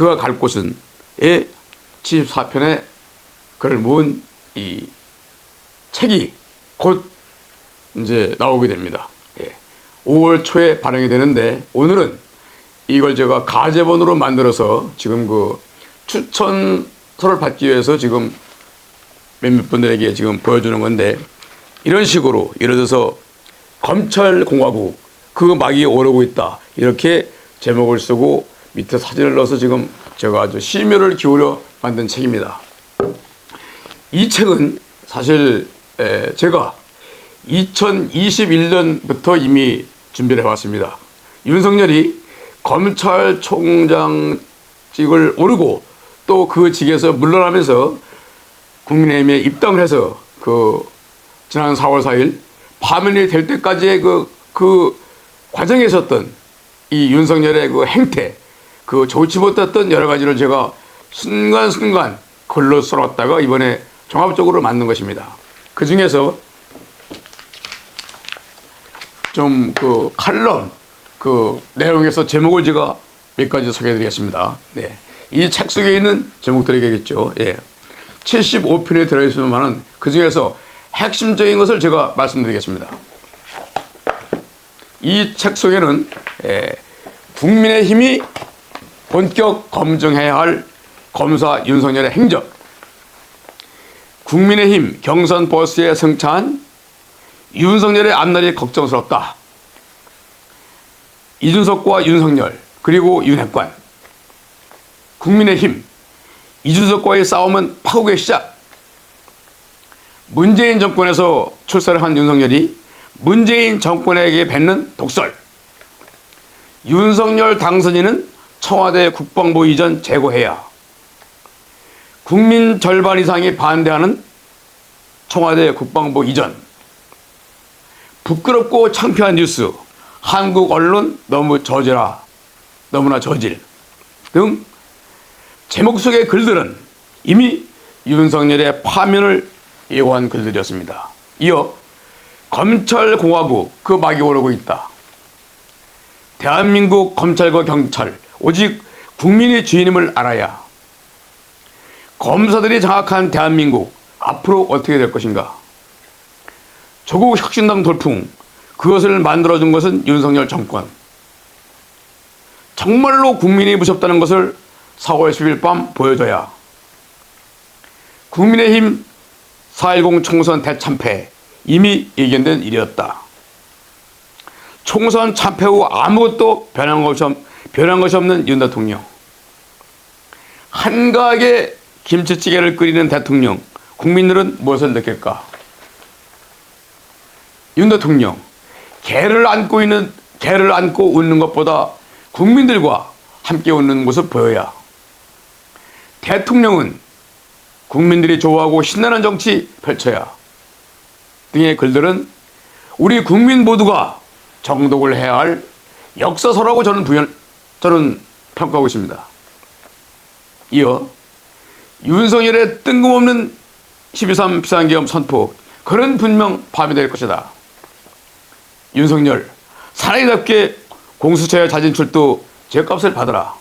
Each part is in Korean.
그가 갈 곳은 의 74편의 글을 모은 이 책이 곧 이제 나오게 됩니다. 5월 초에 발행이 되는데 오늘은 이걸 제가 가제본으로 만들어서 지금 그 추천서를 받기 위해서 지금 몇몇 분들에게 지금 보여주는 건데, 이런 식으로 예를 들어서 검찰공화국 그 막이 오르고 있다 이렇게 제목을 쓰고 밑에 사진을 넣어서 지금 제가 아주 심혈을 기울여 만든 책입니다. 이 책은 사실 제가 2021년부터 이미 준비를 해왔습니다. 윤석열이 검찰총장직을 오르고 또 그 직에서 물러나면서 국민의힘에 입당을 해서 그 지난 4월 4일 파면이 될 때까지의 그 과정에 있었던 이 윤석열의 그 행태, 그 좋지 못했던 여러 가지를 제가 순간순간 글로 써놨다가 이번에 종합적으로 만든 것입니다. 그 중에서 좀 그 칼럼 그 내용에서 제목을 제가 몇 가지 소개해 드리겠습니다. 네. 이 책 속에 있는 제목들이겠죠. 75편에 들어있으면 그 중에서 핵심적인 것을 제가 말씀드리겠습니다. 이 책 속에는 국민의힘이 본격 검증해야 할 검사 윤석열의 행적, 국민의힘 경선 버스에 승차한 윤석열의 앞날이 걱정스럽다, 이준석과 윤석열 그리고 윤핵관, 국민의힘 이준석과의 싸움은 파국의 시작, 문재인 정권에서 출세를 한 윤석열이 문재인 정권에게 뱉는 독설, 윤석열 당선인은 청와대 국방부 이전 재고해야, 국민 절반 이상이 반대하는 청와대 국방부 이전, 부끄럽고 창피한 뉴스, 한국 언론 너무 저지라, 너무나 저질 등 제목 속의 글들은 이미 윤석열의 파면을 예고한 글들이었습니다. 이어 검찰공화국 그 막이 오르고 있다, 대한민국 검찰과 경찰 오직 국민의 주인임을 알아야, 검사들이 장악한 대한민국 앞으로 어떻게 될 것인가, 조국 혁신당 돌풍 그것을 만들어준 것은 윤석열 정권, 정말로 국민이 무섭다는 것을 4월 10일 밤 보여줘야, 국민의힘 4.10 총선 대참패 이미 예견된 일이었다, 총선 참패 후 아무것도 변한 것이 없는 윤 대통령, 한가하게 김치찌개를 끓이는 대통령, 국민들은 무엇을 느낄까? 윤 대통령, 개를 안고 웃는 것보다 국민들과 함께 웃는 모습 보여야, 대통령은 국민들이 좋아하고 신나는 정치 펼쳐야 등의 글들은 우리 국민 모두가 정독을 해야 할 역사서라고 저는 평가하고 있습니다. 이어 윤석열의 뜬금없는 12.3 비상계엄 선포, 그런 분명 파면될 것이다. 윤석열, 사나이답게 공수처에 자진 출두 죄값을 받으라.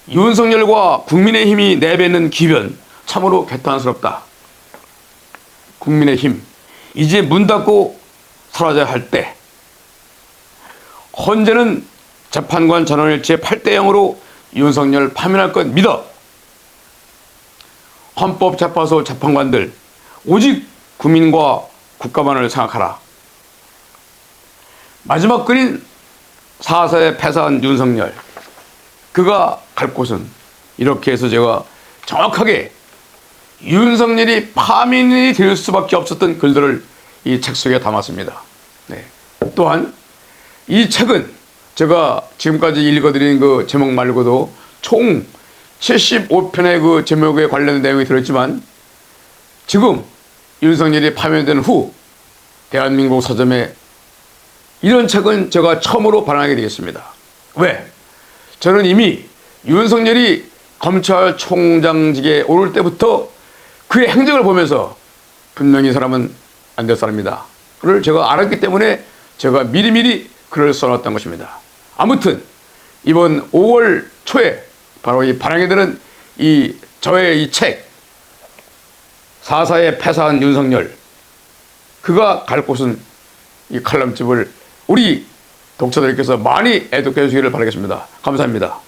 윤석열과 국민의힘이 내뱉는 기변 참으로 개탄스럽다. 국민의힘, 이제 문 닫고 사라져야 할 때, 헌재는 재판관 전원일치 8대0으로 윤석열 파면할 것 믿어. 헌법재판소 재판관들 오직 국민과 국가만을 생각하라. 마지막 글인 4사에 패사한 윤석열, 그가 갈 곳은, 이렇게 해서 제가 정확하게 윤석열이 파면이 될 수밖에 없었던 글들을 이 책 속에 담았습니다. 네. 또한 이 책은 제가 지금까지 읽어드린 그 제목 말고도 총 75편의 그 제목에 관련된 내용이 들어있지만, 지금 윤석열이 파면된 후 대한민국 서점에 이런 책은 제가 처음으로 발행하게 되겠습니다. 왜? 저는 이미 윤석열이 검찰총장직에 오를 때부터 그의 행적을 보면서 분명히 이 사람은 안 될 사람이다, 그를 제가 알았기 때문에 제가 미리미리 글을 써놨던 것입니다. 아무튼 이번 5월 초에 바로 이 반항이들은 이 저의 이 책 4.4에 패사한 윤석열, 그가 갈 곳은 이 칼럼집을 우리 독자들께서 많이 애독해 주시기를 바라겠습니다. 감사합니다.